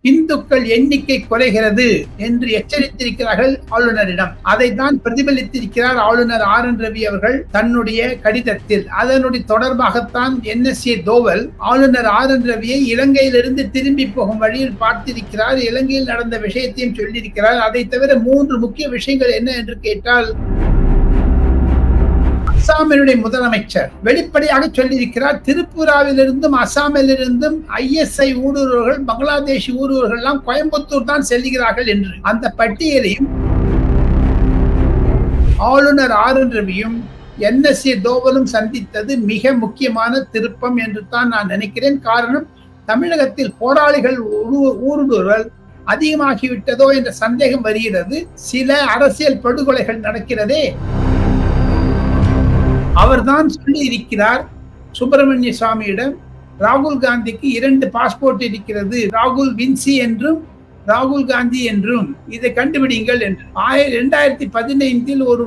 இந்துக்கள் எண்ணிக்கை குறைகிறது என்று எச்சரித்திருக்கிறார்கள் ஆளுநரிடம். அதை தான் பிரதிபலித்திருக்கிறார் ஆளுநர் ஆர் என் ரவி அவர்கள் தன்னுடைய கடிதத்தில். அதனுடைய தொடர்பாகத்தான் NSA தோவல் ஆளுநர் ஆர் என் ரவியை இலங்கையிலிருந்து திரும்பி போகும் வழியில் பார்த்திருக்கிறார். இலங்கையில் நடந்த விஷயத்தையும் சொல்லியிருக்கிறார். அதை தவிர 3 முக்கிய விஷயங்கள் என்ன என்று கேட்டால், அசாமினுடைய முதலமைச்சர் வெளிப்படையாக சொல்லியிருக்கிறார், திரிபுராவிலிருந்தும் அசாமிலிருந்தும் ISI ஊடுருவர்கள், பங்களாதேஷ் ஊடுருவர்கள் எல்லாம் கோயம்புத்தூர் தான் செல்கிறார்கள் என்று. அந்த பட்டியலையும் ஆளுநர் ஆர் என் ரவியும் NSA தோவலும் சந்தித்தது மிக முக்கியமான திருப்பம் என்று தான் நான் நினைக்கிறேன். காரணம், தமிழகத்தில் போராளிகள் ஊடுருவல் அதிகமாகிவிட்டதோ என்ற சந்தேகம் வருகிறது. சில அரசியல் படுகொலைகள் நடக்கிறதே. அவர்தான் சொல்லி இருக்கிறார் சுப்பிரமணிய சுவாமியிடம், ராகுல் காந்திக்கு 2 பாஸ்போர்ட் இருக்கிறது, ராகுல் வின்சி என்றும் ராகுல் காந்தி என்றும், இதை கண்டுபிடிங்கள் என்று. 2015 ஒரு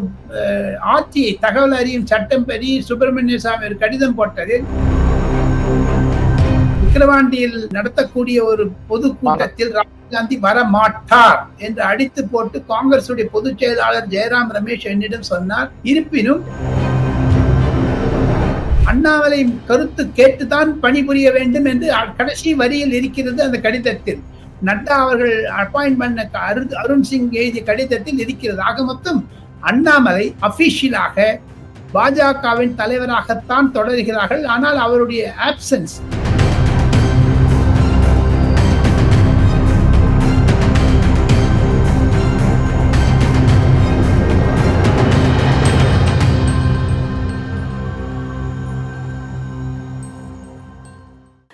RTI தகவல் அறியும் சட்டம் படி சுப்பிரமணிய சுவாமி ஒரு கடிதம் போட்டது. விக்கிரவாண்டியில் நடத்தக்கூடிய ஒரு பொதுக்கூட்டத்தில் ராகுல் காந்தி வர மாட்டார் என்று அடித்து போட்டு காங்கிரஸ் பொதுச் செயலாளர் ஜெயராம் ரமேஷ் என்னிடம் சொன்னார். இருப்பினும் அண்ணாமலை கருத்து கேட்டுதான் பணிபுரிய வேண்டும் என்று கடைசி வரியில் இருக்கிறது அந்த கடிதத்தில். நட்டா அவர்கள் அப்பாயின்ட் பண்ண அருண் சிங் எழுதிய கடிதத்தில் இருக்கிறது. ஆக மொத்தம் அண்ணாமலை அபிஷியலாக பாஜகவின் தலைவராகத்தான் தொடர்கிறார்கள். ஆனால் அவருடைய ஆப்சன்ஸ்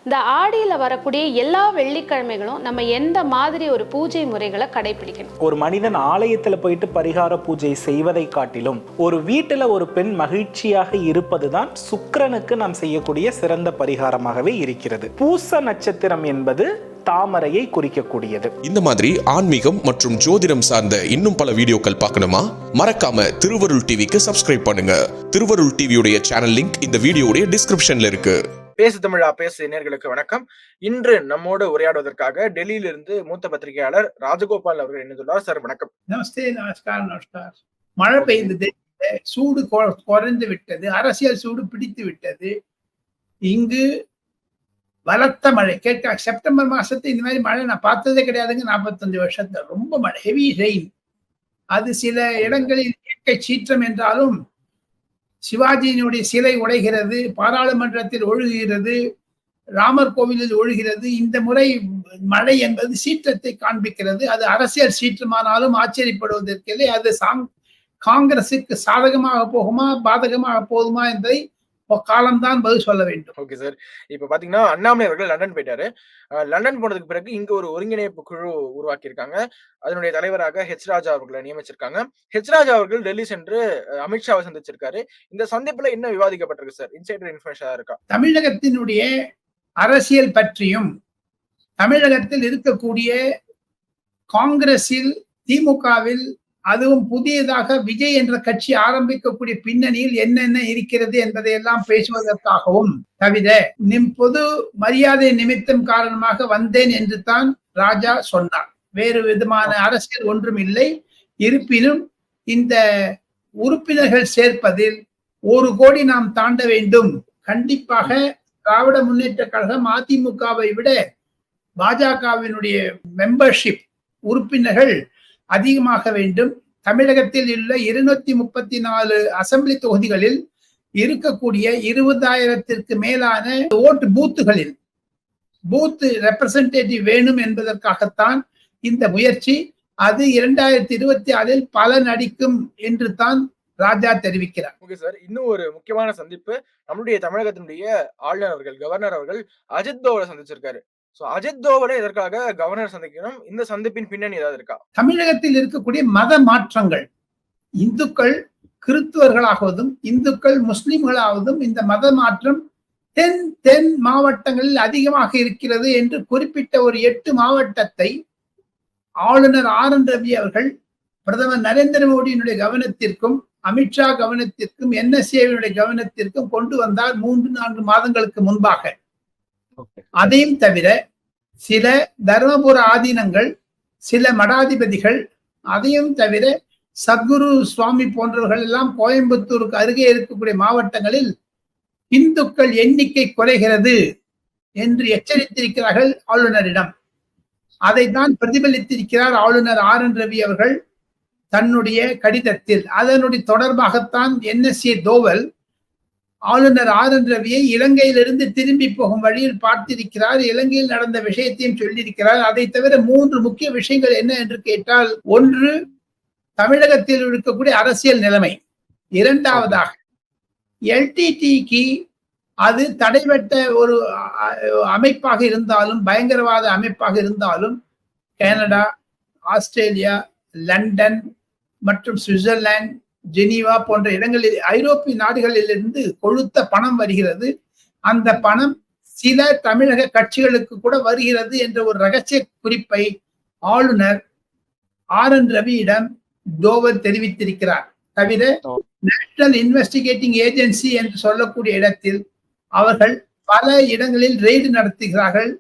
இந்த ஆடியில் வரக்கூடிய எல்லா வெள்ளிக்கிழமைகளும் நம்ம எந்த மாதிரி ஒரு பூஜை முறைகளை கடைபிடிக்கணும்? ஒரு மனிதன் ஆலயத்தில் போயிட்டு பரிகார பூஜை செய்வதை காட்டிலும் ஒரு வீட்டில் ஒரு பெண் மகிழ்ச்சியாக இருப்பதுதான் சுக்கிரனுக்கு நாம் செய்யக்கூடிய சிறந்த பரிகாரமாகவே இருக்கிறது. பூச நட்சத்திரம் என்பது தாமரையை குறிக்கக்கூடியது. இந்த மாதிரி ஆன்மீகம் மற்றும் ஜோதிடம் சார்ந்த இன்னும் பல வீடியோக்கள் பார்க்கணுமா? மறக்காம திருவருள் டிவிக்கு சப்ஸ்கிரைப் பண்ணுங்க. திருவருள் டிவியுடைய சேனல் லிங்க் இந்த வீடியோடைய டிஸ்கிரிப்ஷன்ல இருக்கு. பேசு தமிழா பேசு நேயர்களுக்கு வணக்கம். இன்று நம்மோடு உரையாடுவதற்காக டெல்லியிலிருந்து மூத்த பத்திரிகையாளர் ராஜகோபால் அவர்கள் இணைந்துள்ளார். சார் வணக்கம். நமஸ்தே. நமஸ்கார். மழை பெய்தது, சூடு குறைந்து விட்டது, அரசியல் சூடு பிடித்து விட்டது. இங்கு பலத்த மழை கேட்க, செப்டம்பர் மாசத்து இந்த மாதிரி மழை நான் பார்த்ததே கிடையாதுங்க. 45 வருஷத்துல ரொம்ப மழை, ஹெவி ரெயின். அது சில இடங்களில் இயற்கை சீற்றம் என்றாலும் சிவாஜியினுடைய சிலை உடைகிறது, பாராளுமன்றத்தில் ஒழுகுகிறது, ராமர் கோவிலில் ஒழுகிறது. இந்த முறை மழை என்பது சீற்றத்தை காண்பிக்கிறது. அது அரசியல் சீற்றமானாலும் ஆச்சரியப்படுவதற்கில்லை. அது காங்கிரசுக்கு சாதகமாக போகுமா பாதகமாக போகுமா என்பதை காலம்தான் பதில் சொல்ல வேண்டும். ஓகே சார், இப்ப பாத்தீங்கன்னா அண்ணாமலை அவர்கள் லண்டன் போயிட்டாரு. லண்டன் போனதுக்கு பிறகு இங்க ஒரு ஒருங்கிணைப்பு குழு உருவாக்கி இருக்காங்க. அதனுடைய தலைவராக H. ராஜா அவர்களை நியமிச்சிருக்காங்க. H. ராஜா அவர்கள் டெல்லி சென்று அமித்ஷாவை சந்திச்சிருக்காரு. இந்த சந்திப்புல என்ன விவாதிக்கப்பட்டிருக்கு சார்? இன்சைடர் இன்ஃபர்மேஷன் இருக்கா? தமிழகத்தினுடைய அரசியல் பற்றியும், தமிழகத்தில் இருக்கக்கூடிய காங்கிரஸில், திமுகவில், அதுவும் புதியதாக விஜய் என்ற கட்சி ஆரம்பிக்கக்கூடிய பின்னணியில் என்னென்ன இருக்கிறது என்பதையெல்லாம் பேசுவதற்காகவும் தவிர பொது மரியாதை நிமித்தம் காரணமாக வந்தேன் என்று தான் ராஜா சொன்னார். வேறு விதமான அரசியல் ஒன்றும் இல்லை. இருப்பினும் இந்த உறுப்பினர்கள் சேர்ப்பதில் 1 கோடி நாம் தாண்ட வேண்டும். கண்டிப்பாக திராவிட முன்னேற்ற கழகம் அதிமுகவை விட பாஜகவினுடைய மெம்பர்ஷிப் உறுப்பினர்கள் அதிகமாக வேண்டும். தமிழகத்தில் உள்ள 234 அசெம்பிளி தொகுதிகளில் இருக்கக்கூடிய 20,000ற்கு மேலான ஓட்டு பூத்துகளில் பூத் ரெப்ரசன்டேட்டிவ் வேணும் என்பதற்காகத்தான் இந்த முயற்சி. அது 2026 பலன் அளிக்கும் என்று தான் ராஜா தெரிவிக்கிறார். ஓகே சார், இன்னும் ஒரு முக்கியமான சந்திப்பு நம்மளுடைய தமிழகத்தினுடைய ஆளுநர் அவர்கள், கவர்னர் அவர்கள் அஜித் தோவலை சந்திச்சிருக்காரு. அஜித் தோவலை எதற்காக கவர்னர் சந்திக்கணும்? இந்த சந்திப்பின் பின்னணி ஏதாவது இருக்கா? தமிழகத்தில் இருக்கக்கூடிய மத மாற்றங்கள், இந்துக்கள் கிறிஸ்துவர்களாவதும் இந்துக்கள் முஸ்லிம்களாவதும் இந்த மத மாற்றம் தென் மாவட்டங்களில் அதிகமாக இருக்கிறது என்று குறிப்பிட்ட ஒரு 8 மாவட்டத்தை ஆளுநர் ஆர் என் ரவி அவர்கள் பிரதமர் நரேந்திர மோடியினுடைய கவனத்திற்கும், அமித்ஷா கவனத்திற்கும், NSAவினுடைய கவனத்திற்கும் கொண்டு வந்தார் 3-4 மாதங்களுக்கு முன்பாக. அதையும் தவிர சில தர்மபுர ஆதீனங்கள், சில மடாதிபதிகள், அதையும் தவிர சத்குரு சுவாமி போன்றவர்கள் எல்லாம் கோயம்புத்தூருக்கு அருகே இருக்கக்கூடிய மாவட்டங்களில் இந்துக்கள் எண்ணிக்கை குறைகிறது என்று எச்சரித்திருக்கிறார்கள் ஆளுநரிடம். அதைத்தான் பிரதிபலித்திருக்கிறார் ஆளுநர் RN ரவி அவர்கள் தன்னுடைய கடிதத்தில். அதனுடைய தொடர்பாகத்தான் NSA தோவல் ஆளுநர் RN ரவியை இலங்கையிலிருந்து திரும்பி போகும் வழியில் பார்த்திருக்கிறார். இலங்கையில் நடந்த விஷயத்தையும் சொல்லியிருக்கிறார். அதை தவிர 3 முக்கிய விஷயங்கள் என்ன என்று கேட்டால், ஒன்று தமிழகத்தில் இருக்கக்கூடிய அரசியல் நிலைமை, இரண்டாவதாக LTTக்கு அது தடைபட்ட ஒரு அமைப்பாக இருந்தாலும், பயங்கரவாத அமைப்பாக இருந்தாலும், கனடா, ஆஸ்திரேலியா, லண்டன் மற்றும் சுவிட்சர்லாந்து, ஜெனீவா போன்ற இடங்களில் ஐரோப்பிய நாடுகளிலிருந்து கொழுத்த பணம் வருகிறது. அந்த பணம் சில தமிழக கட்சிகளுக்கு கூட வருகிறது என்ற ஒரு ரகசிய குறிப்பை ஆளுநர் RN ரவியிடம் தோவல் தெரிவித்திருக்கிறார். தவிர நேஷனல் இன்வெஸ்டிகேட்டிங் ஏஜென்சி என்று சொல்லக்கூடிய இடத்தில் அவர்கள் பல இடங்களில் ரெய்டு நடத்துகிறார்கள்.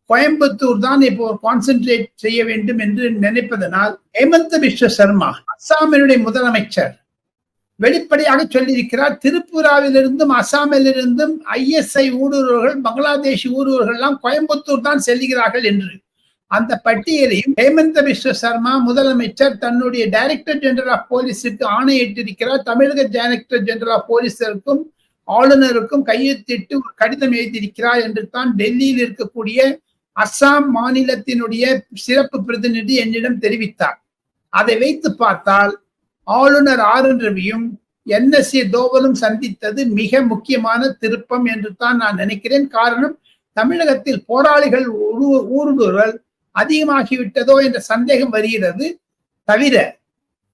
கோயம்புத்தூர் தான் இப்போ கான்சென்ட்ரேட் செய்ய வேண்டும் என்று நினைப்பதனால் ஹேமந்த பிஸ்வ சர்மா அஸ்ஸாமினுடைய முதலமைச்சர் வெளிப்படையாக சொல்லியிருக்கிறார், திரிபுராவிலிருந்தும் அஸ்ஸாமிலிருந்தும் ISI ஊடுருவர்கள், பங்களாதேஷ் ஊடுருவர்கள் எல்லாம் கோயம்புத்தூர் தான் செல்கிறார்கள் என்று. அந்த பட்டியலையும் ஹேமந்த பிஸ்வ சர்மா முதலமைச்சர் தன்னுடைய டைரக்டர் ஜெனரல் ஆஃப் போலீஸுக்கு ஆணையிட்டிருக்கிறார். தமிழக டைரக்டர் ஜெனரல் ஆஃப் போலீஸருக்கும் ஆளுநருக்கும் கையெழுத்திட்டு ஒரு கடிதம் எழுதியிருக்கிறார் என்று தான் டெல்லியில் இருக்கக்கூடிய அஸ்ஸாம் மாநிலத்தினுடைய சிறப்பு பிரதிநிதி என்னிடம் தெரிவித்தார். அதை வைத்து பார்த்தால் ஆளுநர் RN ரவியும் NSA தோவலும் சந்தித்தது மிக முக்கியமான திருப்பம் என்று தான் நான் நினைக்கிறேன். காரணம், தமிழகத்தில் போராளிகள் ஊடுருவல் அதிகமாகிவிட்டதோ என்ற சந்தேகம் வருகிறது. தவிர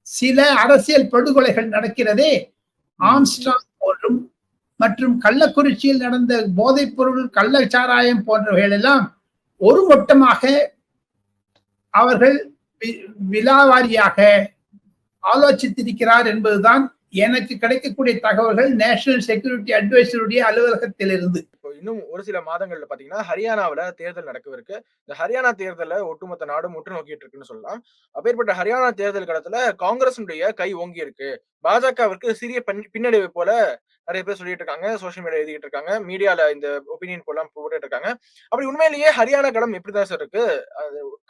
சில அரசியல் படுகொலைகள் நடக்கிறதே, ஆம்ஸ்ட்ராங் போன்றும் மற்றும் கள்ளக்குறிச்சியில் நடந்த போதைப் பொருள் கள்ளச்சாராயம் போன்றவைகள் எல்லாம் ஒரு மொத்தமாக அவர்கள் விலாவாரியாக ஆலோசித்திருக்கிறார் என்பதுதான் எனக்கு கிடைக்கக்கூடிய தகவல்கள் நேஷனல் செக்யூரிட்டி அட்வைசருடைய அலுவலகத்திலிருந்து. இன்னும் ஒரு சில மாதங்கள்ல பாத்தீங்கன்னா ஹரியானாவில தேர்தல் நடக்கவிருக்கு. இந்த ஹரியானா தேர்தலை ஒட்டுமொத்த நாடும் உற்று நோக்கிட்டு இருக்குன்னு சொல்லலாம். அப்பேற்பட்ட ஹரியானா தேர்தல் காலத்துல காங்கிரஸுடைய கை ஓங்கி இருக்கு. பாஜகவிற்கு சிறிய பின்னடைவு போல நிறைய பேர் சொல்லிட்டு இருக்காங்க, சோசியல் மீடியா எழுதிட்டு இருக்காங்க, மீடியால இந்த ஒப்பீனியன் போலாம் போட்டுட்டு இருக்காங்க. அப்படி உண்மையிலேயே ஹரியானா களம் எப்படிதான் சார் இருக்கு?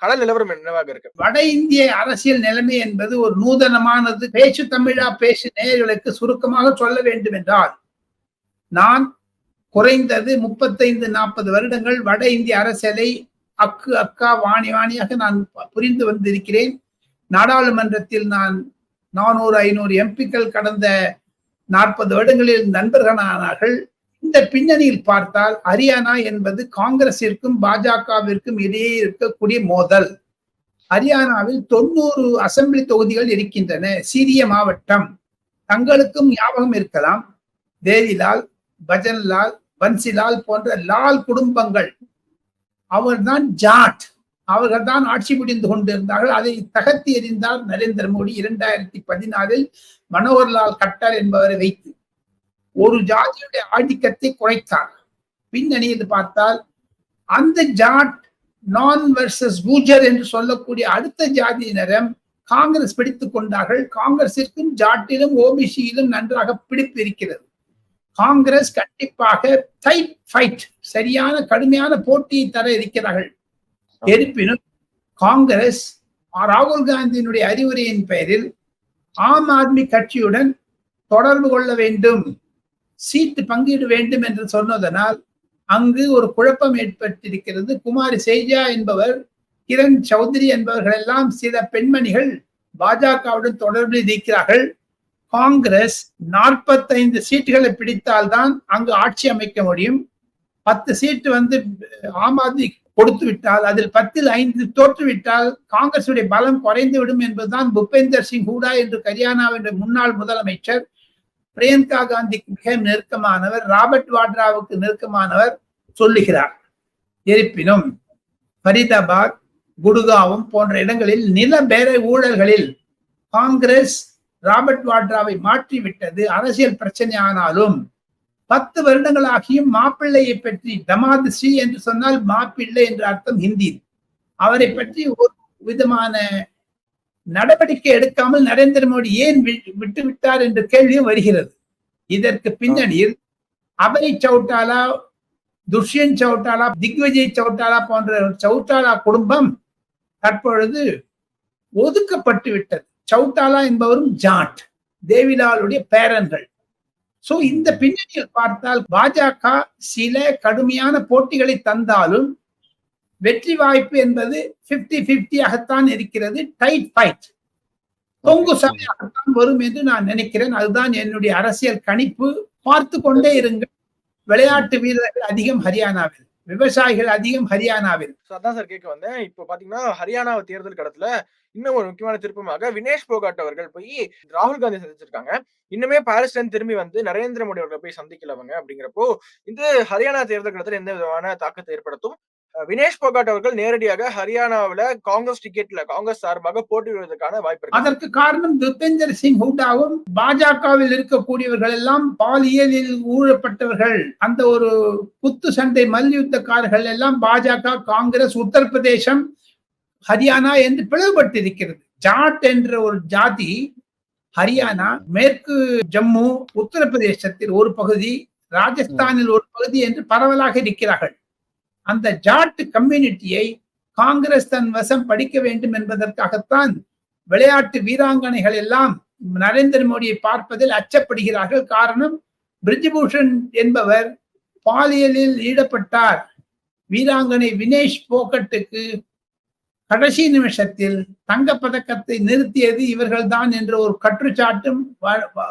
கள நிலவரம் என்னவாக இருக்கு? வட இந்திய அரசியல் நிலைமை என்பது ஒரு நூதனமானது. பேச்சு தமிழா பேசு நேயர்களுக்கு சுருக்கமாக சொல்ல வேண்டும் என்றால், நான் குறைந்தது 35-40 வருடங்கள் வட இந்திய அரசியலை அக்கா வாணியாக நான் புரிந்து வந்திருக்கிறேன். நாடாளுமன்றத்தில் நான் 400-500 எம்பிக்கள் கடந்த 40 வருடங்களில் நண்பர்களானார்கள். இந்த பின்னணியில் பார்த்தால் ஹரியானா என்பது காங்கிரசிற்கும் பாஜகவிற்கும் இடையே இருக்கக்கூடிய மோதல். ஹரியானாவில் 90 அசெம்பிளி தொகுதிகள் இருக்கின்றன. சிறிய மாவட்டம். தங்களுக்கும் ஞாபகம் இருக்கலாம், தேவிலால், பஜன்லால், பன்சிலால் போன்ற லால் குடும்பங்கள், அவர்தான் ஜாட், அவர்கள் தான் ஆட்சி புரிந்து கொண்டிருந்தார்கள். அதை தகர்த்தி எறிந்தார் நரேந்திர மோடி 2014 மனோகர்லால் கட்டர் என்பவரை வைத்து ஒரு ஜாதியுடைய ஆதிக்கத்தை குறைத்தார். பின்னணியில் பார்த்தால் அந்த ஜாட் நான் வெர்சஸ் பூஜர் என்று சொல்லக்கூடிய அடுத்த ஜாதியினரும் காங்கிரஸ் பிடித்துக் கொண்டார்கள். காங்கிரசிற்கும் ஜாட்டிலும் ஓபிசியிலும் நன்றாக பிடிப்பு இருக்கிறது. காங்கிரஸ் கண்டிப்பாக டைட் ஃபைட், சரியான கடுமையான போட்டியை தர இருக்கிறார்கள். இருப்பினும் காங்கிரஸ் ராகுல் காந்தியினுடைய அறிவுரையின் பெயரில் ஆம் ஆத்மி கட்சியுடன் தொடர்பு கொள்ள வேண்டும், சீட்டு பங்கீடு வேண்டும் என்று சொன்னதனால் அங்கு ஒரு குழப்பம் ஏற்பட்டிருக்கிறது. குமாரி செய்ஜா என்பவர், கிரண் சௌத்ரி என்பவர்கள் எல்லாம் சில பெண்மணிகள் பாஜகவுடன் தொடர்பில் இருக்கிறார்கள். காங்கிரஸ் 45 சீட்டுகளை பிடித்தால்தான் அங்கு ஆட்சி அமைக்க முடியும். 10 சீட்டு ஆம் ஆத்மி கொடுத்து விட்டால், அதில் 10ல் 5 தோற்றுவிட்டால் காங்கிரசுடைய பலம் குறைந்து விடும் என்பதுதான் புபேந்தர் சிங் ஹூடா என்று ஹரியானாவின் முன்னாள் முதலமைச்சர், பிரியங்கா காந்திக்கு மிக நெருக்கமானவர், ராபர்ட் வாட்ராவுக்கு நெருக்கமானவர் சொல்லுகிறார். இருப்பினும் ஃபரிதாபாத், குடுகாவும் போன்ற இடங்களில் நில பேர ஊழல்களில் காங்கிரஸ் ராபர்ட் வாட்ராவை மாற்றிவிட்டது. அரசியல் பிரச்சனை ஆனாலும் 10 வருடங்களாகியும் மாப்பிள்ளையை பற்றி, தமாதிஸ்ரீ என்று சொன்னால் மாப்பிள்ளை என்ற அர்த்தம் ஹிந்தி, அவரை பற்றி ஒரு விதமான நடவடிக்கை எடுக்காமல் நரேந்திர மோடி ஏன் விட்டு விட்டார் என்ற கேள்வியும் வருகிறது. இதற்கு பின்னணியில் அபய் சௌட்டாலா, துஷ்யந்த் சௌட்டாலா, திக்விஜய் சௌட்டாலா போன்ற சௌட்டாலா குடும்பம் தற்பொழுது ஒதுக்கப்பட்டு விட்டது. சௌட்டாலா என்பவரும் ஜாட், தேவிலாலுடைய பேரன்கள். சோ இந்த பின்னணியில் பார்த்தால் பாஜக சில கடுமையான போட்டிகளை தந்தாலும் வெற்றி வாய்ப்பு என்பது 50-50 ஆகத்தான் இருக்கிறது. டைட் ஃபைட், தொங்கு சமையாகத்தான் வரும் என்று நான் நினைக்கிறேன். அதுதான் என்னுடைய அரசியல் கணிப்பு. பார்த்து கொண்டே இருங்கள். விளையாட்டு வீரர்கள் அதிகம் ஹரியானாவில், விவசாயிகள் அதிகம் ஹரியானாவில். அதான் சார் கேட்க வந்தேன். இப்போ பாத்தீங்கன்னா ஹரியானா தேர்தல் கடத்துல இன்னும் ஒரு முக்கியமான திருப்பமாக வினேஷ் போகாட் அவர்கள் போய் ராகுல் காந்தி சந்திச்சிருக்காங்க. இன்னுமே பாரிஸ்ல திரும்பி வந்து நரேந்திர மோடி அவர்களை போய் சந்திக்கலவங்க. அப்படிங்கிறப்போ இந்த ஹரியானா தேர்தல் கடத்துல எந்த விதமான தாக்கத்தை ஏற்படுத்தும்? வினேஷ் போகாட் அவர்கள் நேரடியாக ஹரியானாவில காங்கிரஸ் டிக்கெட்ல, காங்கிரஸ் சார்பாக போட்டியிடுவதற்கான வாய்ப்பு இருக்கு. அதற்கு காரணம் துபேந்தர் சிங் ஹூடாவும் பாஜகவில் இருக்கக்கூடியவர்கள் எல்லாம் பாலியலில் ஊழப்பட்டவர்கள், அந்த ஒரு குத்து சண்டை மல்யுத்தக்காரர்கள் எல்லாம் பாஜக, காங்கிரஸ், உத்தரப்பிரதேசம், ஹரியானா என்று பிளவுபட்டிருக்கிறது. ஜாட் என்ற ஒரு ஜாதி ஹரியானா, மேற்கு ஜம்மு, உத்தரப்பிரதேசத்தில் ஒரு பகுதி, ராஜஸ்தானில் ஒரு பகுதி என்று பரவலாக இருக்கிறார்கள். அந்த ஜாட் கம்யூனிட்டியை காங்கிரஸ் தன் வசம் படிக்க வேண்டும் என்பதற்காகத்தான் விளையாட்டு வீராங்கனைகள் எல்லாம் நரேந்திர மோடியை பார்ப்பதில் அச்சப்படுகிறார்கள். காரணம், பிரிஜ்பூஷன் என்பவர் பாலியலில் ஈடுபட்டார். வீராங்கனை வினேஷ் போகட்டுக்கு கடைசி நிமிஷத்தில் தங்கப்பதக்கத்தை நிறுத்தியது இவர்கள்தான் என்ற ஒரு கற்றுச்சாட்டும்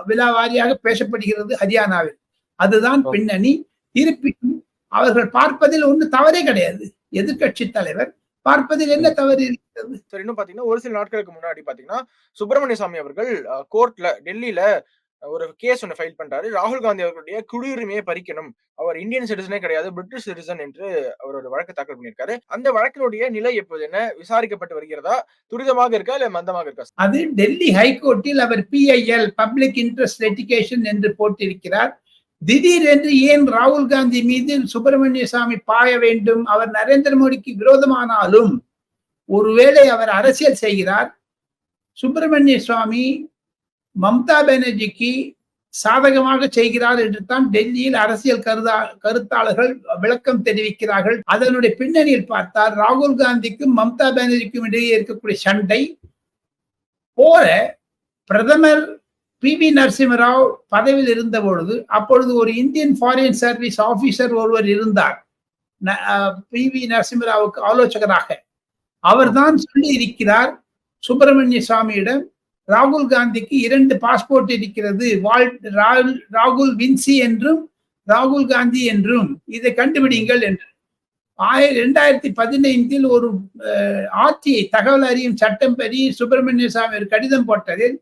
விழாவாரியாக பேசப்படுகிறது ஹரியானாவில். அதுதான் பின்னணி. இருப்பினும் அவர்கள் பார்ப்பதில் ஒன்றும் தவறே கிடையாது. எதிர்கட்சி தலைவர் பார்ப்பதில் என்ன தவறு இருக்கிறது? சரி, இன்னும் பாத்தீங்கன்னா ஒரு சில நாட்களுக்கு முன்னாடி பாத்தீங்கன்னா சுப்பிரமணிய சாமி அவர்கள் கோர்ட்ல, டெல்லியில ஒரு கேஸ் ஒன்று ஃபைல் பண்றாரு. ராகுல் காந்தி அவர்களுடைய குடியுரிமையை பறிக்கணும், அவர் இந்தியன் சிட்டிசனே கிடையாது, பிரிட்டிஷ் சிட்டிசன் என்று அவர் ஒரு வழக்கு தாக்கல் பண்ணியிருக்காரு. அந்த வழக்கினுடைய நிலை எப்போது என்ன? விசாரிக்கப்பட்டு வருகிறதா? துரிதமாக இருக்கா இல்ல மந்தமாக இருக்கா? அது டெல்லி ஹைகோர்ட்டில் அவர் PIL, பப்ளிக் இன்ட்ரெஸ்ட் லிட்டிகேஷன் என்று போட்டிருக்கிறார். திடீரென்று ஏன் ராகுல் காந்தி மீது சுப்பிரமணிய சாமி பாய வேண்டும்? அவர் நரேந்திர மோடிக்கு விரோதமானாலும் ஒருவேளை அவர் அரசியல் செய்கிறார். சுப்பிரமணிய சுவாமி மம்தா பானர்ஜிக்கு சாதகமாக செய்கிறார் என்று தான் டெல்லியில் அரசியல் கருத்தாளர்கள் விளக்கம் தெரிவிக்கிறார்கள். அதனுடைய பின்னணியில் பார்த்தால் ராகுல் காந்திக்கும் மம்தா பானர்ஜிக்கும் இடையே இருக்கக்கூடிய சண்டை போல பிரதமர் PV நரசிம்மராவ் பதவியில் இருந்த பொழுது, அப்பொழுது ஒரு இந்தியன் ஃபாரின் சர்வீஸ் ஆபீசர் ஒருவர் இருந்தார் PV நரசிம்மராவுக்கு ஆலோசகராக. அவர்தான் சொல்லி இருக்கிறார் சுப்பிரமணிய சுவாமியிடம், ராகுல் காந்திக்கு 2 பாஸ்போர்ட் இருக்கிறது, ராகுல் வின்சி என்றும் ராகுல் காந்தி என்றும், இதை கண்டுபிடிங்கள் என்று. 2015 ஒரு RTI, தகவல் அறியும் சட்டம் படி சுப்பிரமணிய சுவாமி ஒரு கடிதம் போட்டதில்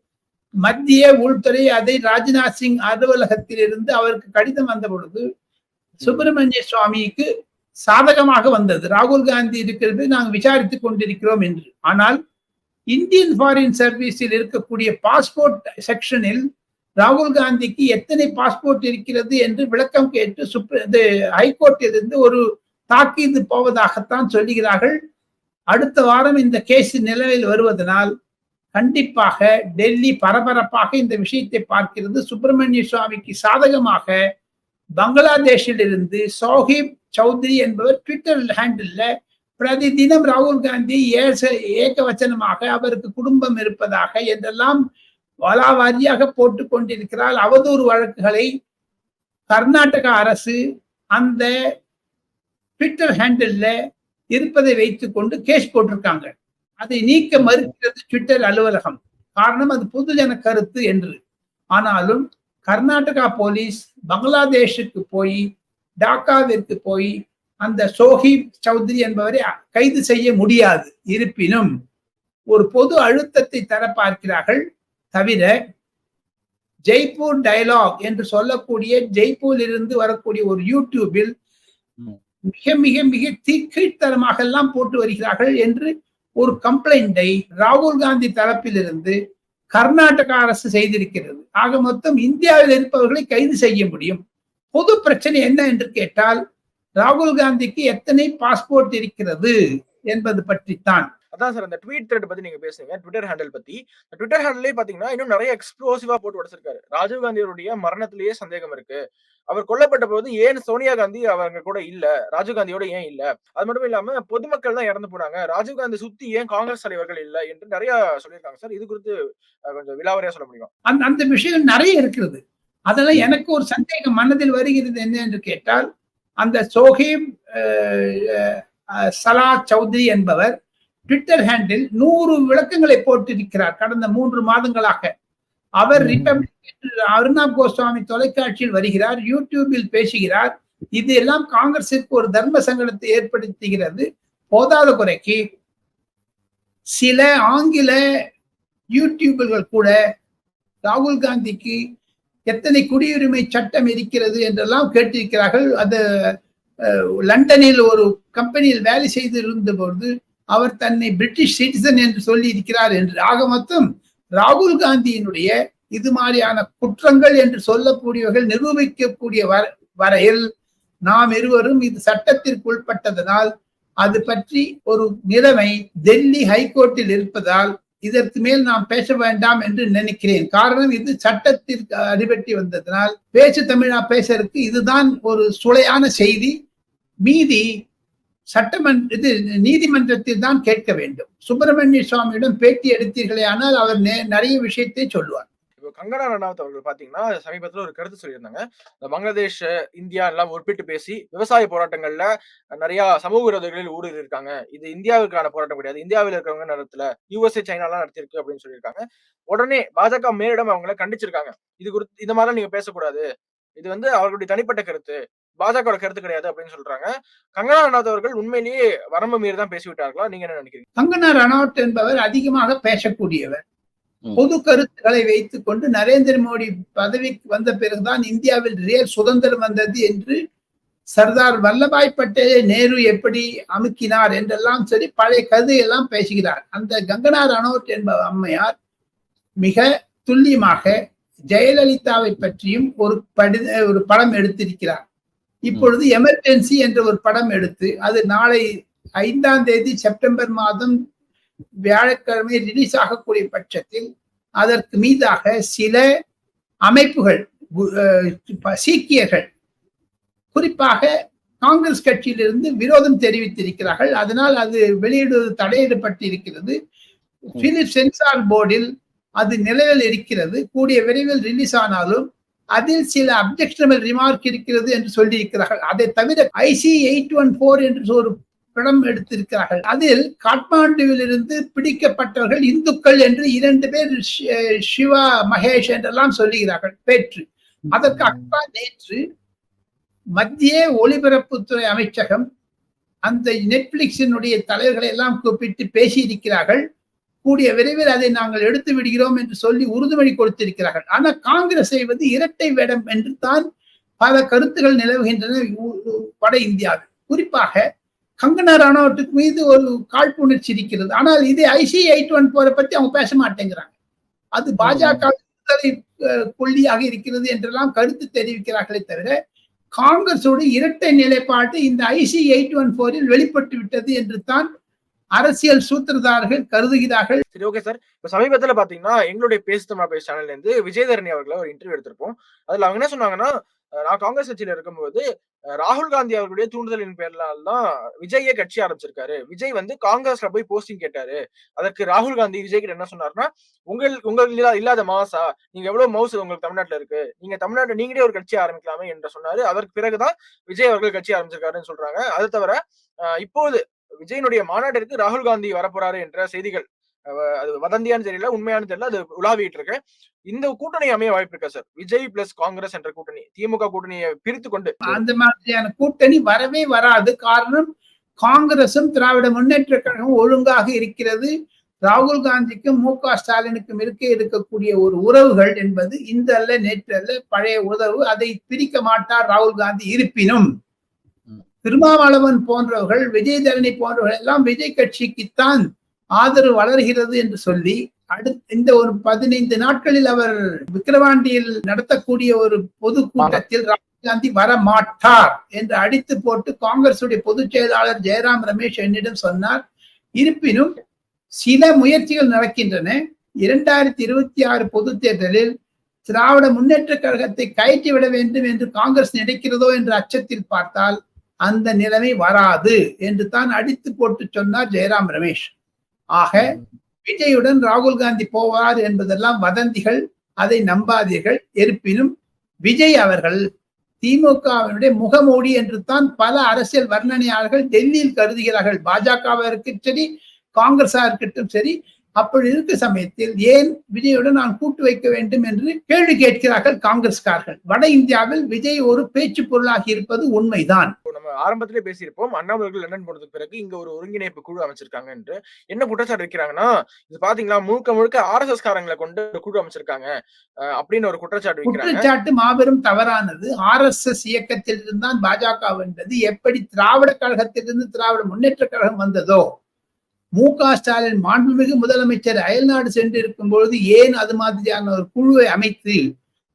மத்திய உள்துறை அதை ராஜ்நாத் சிங் அலுவலகத்தில் இருந்து அவருக்கு கடிதம் வந்த பொழுது சுப்பிரமணிய சுவாமிக்கு சாதகமாக வந்தது. ராகுல் காந்தி இருக்கிறது, நாங்கள் விசாரித்துக் கொண்டிருக்கிறோம் என்று. ஆனால் இந்தியன் ஃபாரின் சர்வீஸில் இருக்கக்கூடிய பாஸ்போர்ட் செக்ஷனில் ராகுல் காந்திக்கு எத்தனை பாஸ்போர்ட் இருக்கிறது என்று விளக்கம் கேட்டு ஹைகோர்ட்டில் இருந்து ஒரு தாக்கீது போவதாகத்தான் சொல்லுகிறார்கள். அடுத்த வாரம் இந்த கேஸ் நிலவில் வருவதனால் கண்டிப்பாக டெல்லி பரபரப்பாக இந்த விஷயத்தை பார்க்கிறது. சுப்பிரமணிய சுவாமிக்கு சாதகமாக பங்களாதேஷில் இருந்து சோஹிப் சௌத்ரி என்பவர் ட்விட்டர் ஹேண்டில் பிரதி தினம் ராகுல் காந்தி ஏகவச்சனமாக அவருக்கு குடும்பம் இருப்பதாக என்றெல்லாம் வலாவாரியாக போட்டுக் கொண்டிருக்கிறார். அவதூறு வழக்குகளை கர்நாடக அரசு அந்த ட்விட்டர் ஹேண்டில் இருப்பதை வைத்துக் கொண்டு கேஸ் போட்டிருக்காங்க. அதை நீக்க மறுக்கிறது ட்விட்டர் அலுவலகம். காரணம், அது பொதுஜன கருத்து என்று. ஆனாலும் கர்நாடகா போலீஸ் பங்களாதேஷுக்கு போய், டாக்காவிற்கு போய் அந்த சோஹிப் சௌத்ரி என்பவரை கைது செய்ய முடியாது. இருப்பினும் ஒரு பொது அழுத்தத்தை தர பார்க்கிறார்கள். தவிர ஜெய்ப்பூர் டயலாக் என்று சொல்லக்கூடிய ஜெய்ப்பூரில் இருந்து வரக்கூடிய ஒரு யூடியூபில் மிக மிக மிக கீழ்த்தரமாக எல்லாம் போட்டு வருகிறார்கள் என்று ஒரு கம்ப்ளைண்டை ராகுல் காந்தி தரப்பிலிருந்து கர்நாடக அரசு செய்திருக்கிறது. ஆக மொத்தம் இந்தியாவில் இருப்பவர்களை கைது செய்ய முடியும். பொது பிரச்சனை என்ன என்று கேட்டால் ராகுல் காந்திக்கு எத்தனை பாஸ்போர்ட் இருக்கிறது என்பது பற்றித்தான். அதான் சார், அந்த ட்வீட் த்ரெட் பத்தி நீங்க பேசுறீங்க, ட்விட்டர் ஹேண்டில் பத்தி. ட்விட்டர் ஹேண்டிலே பாத்தீங்கன்னா இன்னும் நிறைய எக்ஸ்ப்ளோசிவா போட்டு உடைச்சிருக்காரு. ராஜீவ் காந்தியுடைய மரணத்திலேயே சந்தேகம் இருக்கு. அவர் கொல்லப்பட்ட போது ஏன் சோனியா காந்தி அவங்க கூட இல்ல, ராஜீவ் காந்தியோட ஏன் இல்ல, அது மட்டும் இல்லாம பொதுமக்கள் தான் இறந்து போனாங்க, ராஜீவ் காந்தி சுத்தி ஏன் காங்கிரஸ் தலைவர்கள் இல்ல என்று நிறைய சொல்லியிருக்காங்க சார். இது குறித்து கொஞ்சம் விலாவரியா சொல்ல முடியும்? அந்த விஷயம் நிறைய இருக்கிறது. அதெல்லாம் எனக்கு ஒரு சந்தேகம் மனதில் வருகிறது என்ன என்று கேட்டால், அந்த சோஹேப் சலா சௌத்ரி என்பவர் ட்விட்டர் ஹேண்டில் 100 விளக்கங்களை போட்டிருக்கிறார் கடந்த 3 மாதங்களாக. அவர் ரிபப்ளிக் அர்ணாப் கோஸ்வாமி தொலைக்காட்சியில் வருகிறார், யூடியூபில் பேசுகிறார். இது எல்லாம் காங்கிரசிற்கு ஒரு தர்ம சங்கடத்தை ஏற்படுத்துகிறது. போதாத குறைக்கு சில ஆங்கில யூடியூபர்கள் கூட ராகுல் காந்திக்கு எத்தனை குடியுரிமை சட்டம் இருக்கிறது என்றெல்லாம் கேட்டிருக்கிறார்கள். அது லண்டனில் ஒரு கம்பெனியில் வேலை செய்து இருந்த பொழுது அவர் தன்னை பிரிட்டிஷ் சிட்டிசன் என்று சொல்லி இருக்கிறார் என்று. ஆக மொத்தம் ராகுல் காந்தியினுடைய இது மாதிரியான குற்றங்கள் என்று சொல்லக்கூடியவர்கள் நிரூபிக்கக்கூடிய வரையில் நாம் இருவரும் இது சட்டத்திற்கு உட்பட்டதனால் அது பற்றி ஒரு நிலைமை டெல்லி ஹைகோர்ட்டில் இருப்பதால் இதற்கு மேல் நாம் பேச வேண்டாம் என்று நினைக்கிறேன். காரணம், இது சட்டத்திற்கு அடிபட்டி வந்ததனால் பேச்சு தமிழா பேசறதுக்கு இதுதான் ஒரு சுளையான செய்தி. மீதி இது நீதிமன்றத்தில் தான் கேட்க வேண்டும். சுப்பிரமணிய சுவாமியிடம் பேட்டி எடுத்தீர்களே ஆனால் அவர் நிறைய விஷயத்தை சொல்லுவார். இப்போ கங்கனா ரனாவத் அவர்கள் பாத்தீங்கன்னா சமீபத்துல ஒரு கருத்து சொல்லியிருந்தாங்க. இந்த பங்களாதேஷ், இந்தியா எல்லாம் ஒப்பிட்டு பேசி விவசாய போராட்டங்கள்ல நிறைய சமூக விரோதிகளில் ஊடுருவி இருக்காங்க. இது இந்தியாவுக்கான போராட்டம் கிடையாது, இந்தியாவில் இருக்கிறவங்க நடத்தல, USA சைனா எல்லாம் நடத்திருக்கு அப்படின்னு சொல்லியிருக்காங்க. உடனே பாஜக மேலிடம் அவங்களை கண்டிச்சிருக்காங்க. இது குறித்து இந்த மாதிரிலாம் நீங்க பேசக்கூடாது, இது அவர்களுடைய தனிப்பட்ட கருத்து, பாஜக கருத்து கிடையாது அப்படின்னு சொல்றாங்க. கங்கனா ரனாவத் அவர்கள் உண்மையிலேயே வரம்பு மீறி தான் பேசிவிட்டார்களா? நீங்க என்ன நினைக்கிறீங்க? கங்கனா ரனாவத் என்பவர் அதிகமாக பேசக்கூடியவர். பொது கருத்துக்களை வைத்துக் கொண்டு நரேந்திர மோடி பதவிக்கு வந்த பிறகுதான் இந்தியாவில் ரியல் சுதந்திரம் வந்தது என்று சர்தார் வல்லபாய் பட்டேலை நேரு எப்படி அமுக்கினார் என்றெல்லாம் சரி பழைய கதையெல்லாம் பேசுகிறார். அந்த கங்கனா ரனாவத் என்ப அம்மையார் மிக துல்லியமாக ஜெயலலிதாவை பற்றியும் ஒரு படம் எடுத்திருக்கிறார். இப்பொழுது எமர்ஜென்சி என்ற ஒரு படம் எடுத்து அது நாளை 5ஆம் தேதி செப்டம்பர் மாதம் வியாழக்கிழமை ரிலீஸ் ஆகக்கூடிய பட்சத்தில் அதற்கு மீதாக சில அமைப்புகள், சீக்கியர்கள் குறிப்பாக காங்கிரஸ் கட்சியிலிருந்து விரோதம் தெரிவித்திருக்கிறார்கள். அதனால் அது வெளியிடுவது தடையிடப்பட்டிருக்கிறது. பிலிப் சென்சார் போர்டில் அது நிலையில் இருக்கிறது. கூடிய விரைவில் ரிலீஸ் ஆனாலும் அதில் சில அப்ஜெக்ஷனபிள் ரிமார்க் இருக்கிறது என்று சொல்லி இருக்கிறார்கள். அதை தவிர IC 814 என்று ஒரு படம் எடுத்திருக்கிறார்கள். அதில் காட்மாண்டுவில் இருந்து பிடிக்கப்பட்டவர்கள் இந்துக்கள் என்று 2 பேர் சிவா மகேஷ் என்றெல்லாம் சொல்லுகிறார்கள் பேற்று. அதற்காக நேற்று மத்திய ஒலிபரப்புத்துறை அமைச்சகம் அந்த நெட்ஃபிளிக்ஸினுடைய தலைவர்களை எல்லாம் கூப்பிட்டு பேசியிருக்கிறார்கள். கூடிய விரைவில் அதை நாங்கள் எடுத்து விடுகிறோம் என்று சொல்லி உறுதிமொழி கொடுத்திருக்கிறார்கள். ஆனால் காங்கிரஸ் செய்வது இரட்டை வேடம் என்று தான் பல கருத்துகள் நிலவுகின்றன வட இந்தியாவில். குறிப்பாக கங்கனா ரனாவத்துக்கு மீது ஒரு காழ்ப்புணர்ச்சி இருக்கிறது. ஆனால் இது IC 814 பத்தி அவங்க பேச மாட்டேங்கிறாங்க. அது பாஜக கொள்ளியாக இருக்கிறது என்றெல்லாம் கருத்து தெரிவிக்கிறார்களே தவிர காங்கிரஸோட இரட்டை நிலைப்பாடு இந்த IC 814 வெளிப்பட்டு விட்டது என்று தான் அரசியல் சூத்திரதாரர்கள் கருதுகிறார்கள். சரி, ஓகே சார். இப்ப சமீபத்துல பாத்தீங்கன்னா எங்களுடைய பேசு தமிழா பேச சேனல்ல இருந்து விஜயதரணி அவர்களை ஒரு இன்டர்வியூ எடுத்திருப்போம். அதுல அவங்க என்ன சொன்னாங்கன்னா, நான் காங்கிரஸ் கட்சியில இருக்கும்போது ராகுல் காந்தி அவர்களுடைய தூண்டுதலின் பேர்லாம் தான் விஜயே கட்சி ஆரம்பிச்சிருக்காரு. விஜய் காங்கிரஸ்ல போய் போஸ்டிங் கேட்டாரு. அதற்கு ராகுல் காந்தி விஜய் கிட்ட என்ன சொன்னாருன்னா, உங்களுக்கு இல்லாத மாசா, நீங்க எவ்வளவு மவுசு உங்களுக்கு தமிழ்நாட்டுல இருக்கு, நீங்க தமிழ்நாட்டுல நீங்களே ஒரு கட்சி ஆரம்பிக்கலாமே என்று சொன்னாரு. அதற்கு பிறகுதான் விஜய் அவர்கள் கட்சி ஆரம்பிச்சிருக்காருன்னு சொல்றாங்க. அது தவிர இப்போது விஜயனுடைய மாநாட்டிற்கு ராகுல் காந்தி வரப்போறாரு என்ற செய்திகள், அது வதந்தியான்னு தெரியல, உண்மையானு தெரியல, அது உலாவிட்டு இருக்கு. இந்த கூட்டணி அமைய வாய்ப்பு இருக்கா சார்? விஜய் பிளஸ் காங்கிரஸ் என்ற கூட்டணி, திமுக கூட்டணியை பிரித்து கொண்டு அந்த மாதிரியான கூட்டணி வரவே வராது. காரணம், காங்கிரசும் திராவிட முன்னேற்ற கழகம் ஒழுங்காக இருக்கிறது. ராகுல் காந்திக்கும் MK ஸ்டாலினுக்கும் இருக்கக்கூடிய ஒரு உறவுகள் என்பது இந்த அல்ல நேற்று அல்ல, பழைய உறவு. அதை பிரிக்க மாட்டார் ராகுல் காந்தி. இருப்பினும் திருமாவளவன் போன்றவர்கள், விஜயதரணி போன்றவர்கள் எல்லாம் விஜய் கட்சிக்குத்தான் ஆதரவு வளர்கிறது என்று சொல்லி இந்த ஒரு 15 நாட்களில் அவர் விக்கிரவாண்டியில் நடத்தக்கூடிய ஒரு பொது கூட்டத்தில் ராகுல் காந்தி வரமாட்டார் என்று அடித்து போட்டு காங்கிரசுடைய பொதுச் செயலாளர் ஜெயராம் ரமேஷ் என்னிடம் சொன்னார். இருப்பினும் சில முயற்சிகள் நடக்கின்றன. 2026 பொதுத் தேர்தலில் திராவிட முன்னேற்ற கழகத்தை கயற்றிவிட வேண்டும் என்று காங்கிரஸ் நினைக்கிறதோ என்ற அச்சத்தில் பார்த்தால் அந்த நிலைமை வராது என்று தான் அடித்து போட்டு சொன்னார் ஜெயராம் ரமேஷ். ஆக விஜயுடன் ராகுல் காந்தி போவார் என்பதெல்லாம் வதந்திகள், அதை நம்பாதீர்கள். இருப்பினும் விஜய் அவர்கள் திமுகவினுடைய முகமூடி என்று தான் பல அரசியல் வர்ணனையாளர்கள் டெல்லியில் கருதுகிறார்கள். பாஜகவிற்கும் சரி, காங்கிரஸா இருக்கட்டும் சரி. அப்படி இருக்க சமயத்தில் ஏன் விஜயுடன் நான் கூட்டு வைக்க வேண்டும் என்று கேள்வி கேட்கிறார்கள் காங்கிரஸ்காரர்கள். வட இந்தியாவில் விஜய் ஒரு பேச்சு பொருளாகி இருப்பது உண்மைதான். நம்ம ஆரம்பத்திலே பேசியிருப்போம், அண்ணாமலை லண்டன் போனதுக்கு பிறகு இங்க ஒரு ஒருங்கிணைப்பு குழு அமைச்சிருக்காங்க என்று. என்ன குற்றச்சாட்டு வைக்கிறாங்கன்னா, இது பாத்தீங்களா முழுக்க முழுக்க RSS காரங்களை கொண்டு குழு அமைச்சிருக்காங்க அப்படின்னு ஒரு குற்றச்சாட்டு வைக்கிறாங்க. குற்றச்சாட்டு மாபெரும் தவறானது. RSS இயக்கத்தில் இருந்தான் பாஜக வந்தது. எப்படி திராவிட கழகத்திலிருந்து திராவிட முன்னேற்ற கழகம் வந்ததோ, மு.க. ஸ்டாலின் மாண்புமிகு முதலமைச்சர் அயல்நாடு சென்று இருக்கும் பொழுது ஏன் அது மாதிரியான ஒரு குழுவை அமைத்து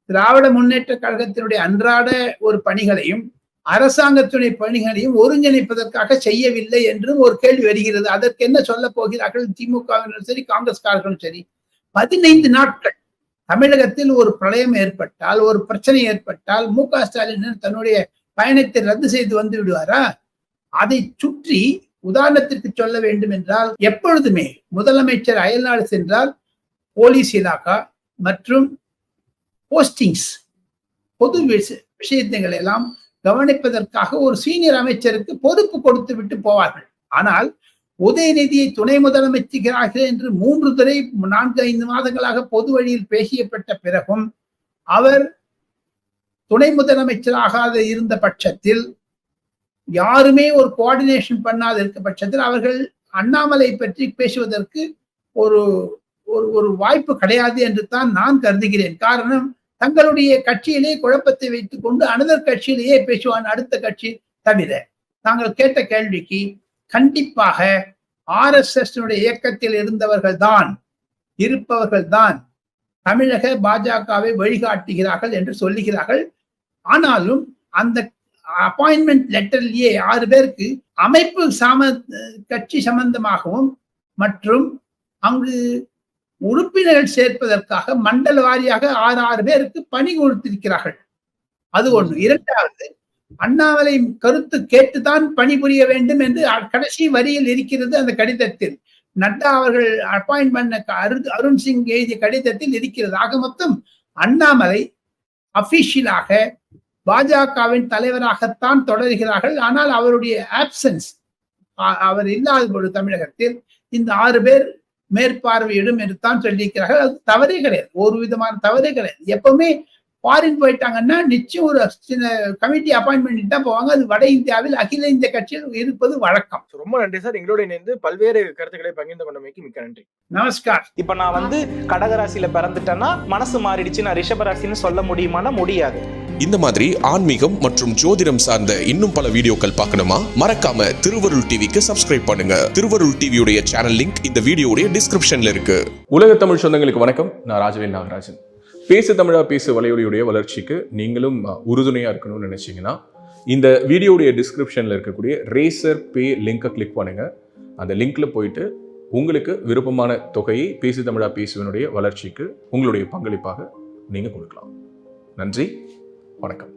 திராவிட முன்னேற்ற கழகத்தினுடைய அன்றாட ஒரு பணிகளையும் அரசாங்கத்துடைய பணிகளையும் ஒருங்கிணைப்பதற்காக செய்யவில்லை என்றும் ஒரு கேள்வி வருகிறது. அதற்கு என்ன சொல்ல போகிறார்கள் திமுகவினரும் சரி, காங்கிரஸ்காரர்களும் சரி? 15 நாட்கள் தமிழகத்தில் ஒரு பிரளயம் ஏற்பட்டால், ஒரு பிரச்சனை ஏற்பட்டால் மு.க. ஸ்டாலின் தன்னுடைய பயணத்தை ரத்து செய்து வந்து விடுவாரா? அதை சுற்றி உதாரணத்திற்கு சொல்ல வேண்டும் என்றால், எப்பொழுதுமே முதலமைச்சர் அயல்நாடு சென்றால் போலீஸ் இலாக்கா மற்றும் போஸ்டிங்ஸ், பொது விஷயங்களை எல்லாம் கவனிப்பதற்காக ஒரு சீனியர் அமைச்சருக்கு பொறுப்பு கொடுத்து விட்டு போவார்கள். ஆனால் உதயநிதியை துணை முதலமைச்சராக என்று 3 துறை 4-5 மாதங்களாக பொது வழியில் பேசியப்பட்ட பிறகும் அவர் துணை முதலமைச்சராக இருந்த பட்சத்தில், யாருமே ஒரு கோஆர்டினேஷன் பண்ணாத இருக்க பட்சத்தில் அவர்கள் அண்ணாமலை பற்றி பேசுவதற்கு ஒரு ஒரு வாய்ப்பு கிடையாது என்று தான் நான் கருதுகிறேன். காரணம், தங்களுடைய கட்சியிலே குழப்பத்தை வைத்துக் கொண்டு அனதர் கட்சியிலேயே பேசுவான் அடுத்த கட்சி தவிர. தாங்கள் கேட்ட கேள்விக்கு கண்டிப்பாக RSS இயக்கத்தில் இருப்பவர்கள் தான் தமிழக பாஜகவை வழிகாட்டுகிறார்கள் என்று சொல்லுகிறார்கள். ஆனாலும் அந்த அப்பாயின்மெண்ட் லெட்டர்லயே 6 பேருக்கு அமைப்பு கட்சி சம்பந்தமாகவும் மற்றும் அங்கு உறுப்பினர்கள் சேர்ப்பதற்காக மண்டல வாரியாக 6 பேருக்கு பணி கொடுத்திருக்கிறார்கள். அது ஒண்ணு. இரண்டாவது, அண்ணாமலை கருத்து கேட்டுதான் பணிபுரிய வேண்டும் என்று கடைசி வரியில் இருக்கிறது அந்த கடிதத்தில். நட்டா அவர்கள் அப்பாயின்ட் பண்ண அருண் சிங் எழுதிய கடிதத்தில் இருக்கிறது. ஆக மொத்தம் அண்ணாமலை அபிஷியலாக பாஜகவின் தலைவராகத்தான் தொடர்கிறார்கள். ஆனால் அவருடைய ஆப்சன்ஸ், அவர் இல்லாத பொழுது தமிழகத்தில் இந்த 6 பேர் மேற்பார்வையிடும் என்று தான் சொல்லியிருக்கிறார்கள். அது தவறே கிடையாது, ஒரு விதமான தவறே கிடையாது. எப்பவுமே ஃபாரின் போயிட்டாங்கன்னா நிச்சயம் ஒரு கமிட்டி அப்பாயின்ட் பண்ணிட்டு தான் போவாங்க. அது வட இந்தியாவில் அகில இந்திய கட்சியில் இருப்பது வழக்கம். ரொம்ப நன்றி சார், எங்களோட இணைந்து பல்வேறு கருத்துக்களை பகிர்ந்து கொண்டமைக்கு மிக்க நன்றி. நமஸ்கார். இப்ப நான் கடகராசியில பிறந்துட்டேன்னா மனசு மாறிடுச்சு, நான் ரிஷபராசின்னு சொல்ல முடியுமானா முடியாது. இந்த மாதிரி ஆன்மீகம் மற்றும் ஜோதிடம் சார்ந்த இன்னும் பல வீடியோக்கள் பார்க்கணுமா? மறக்காம திருவருள் டிவிக்கு சப்ஸ்கிரைப் பண்ணுங்க. திருவருள் டிவியுடைய சேனல் லிங்க் இந்த வீடியோடைய டிஸ்கிரிப்ஷன்ல இருக்கு. உலக தமிழ் சொந்தங்களுக்கு வணக்கம். நான் ராஜவேல் நாகராஜன். பேசு தமிழா பேசு வலையொலியுடைய வளர்ச்சிக்கு நீங்களும் உறுதுணையா இருக்கணும்னு நினைச்சீங்கன்னா இந்த வீடியோடைய டிஸ்கிரிப்ஷன்ல இருக்கக்கூடிய ரேசர் பே லிங்கை கிளிக் பண்ணுங்க. அந்த லிங்க்ல போயிட்டு உங்களுக்கு விருப்பமான தொகையை பேசு தமிழா பேசுவனுடைய வளர்ச்சிக்கு உங்களுடைய பங்களிப்பாக நீங்க கொடுக்கலாம். நன்றி, வணக்கம்.